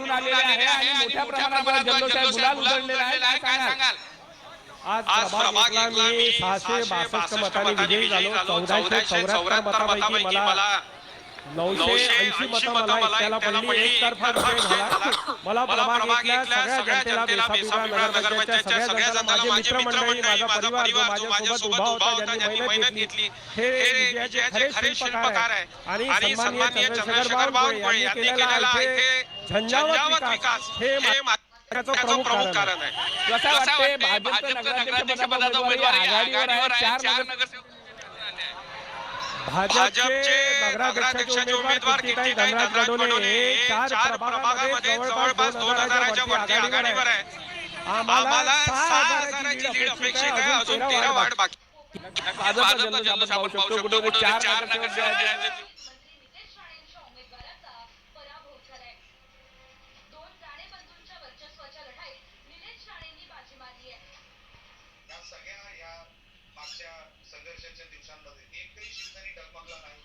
आलेले आहे आणि मोठ्या प्रमाणात जल्लोष उधळलेला आहे. काय सांगाल? आज प्रभाग एकला मी 662 मतांनी विजयी झालो. 1474 मतांपैकी मला 980 मतं मला एकट्याला पडली. एकतर्फा विजय झाला. मला प्रभाग एकल्या सगळ्या जनतेला बेसाबीरा नगरपंचायतच्या सगळ्या जणांना, माझे मित्रमंडळी, माझा परिवार जो माझ्यासोबत उभा होता, ज्यांनी मेहनत घेतली, हे विजयाचे खरे शिल्पकार आहे. आणि सन्माननीय चंद्रशेखर बावनकुळे यांनी केलेला इथे झंझावात विकास हे त्याचं प्रमुख कारण आहे. कसं वाटते भाजपचं नगराध्यक्ष पदाचा उमेदवार आघाडीवर आहे. 4 नगरसेवक भाजपचे नगराध्यक्षाचे उमेदवार कीर्तिताई धनराज गडोले 4 प्रभागामध्ये जवळपास 2000च्या वरती आघाडीवर आहे. आम्हाला 6000ची लीड अपेक्षित आहे. अजून 13 वार्ड बाकी. भाजपचा जल्लोष आपण पाहू शकतो. कुठे 4 नगरसेवक सगळ्या या मागच्या संघर्षाच्या दिवसांमध्ये एकही शिवसैनिक डगमगला नाही.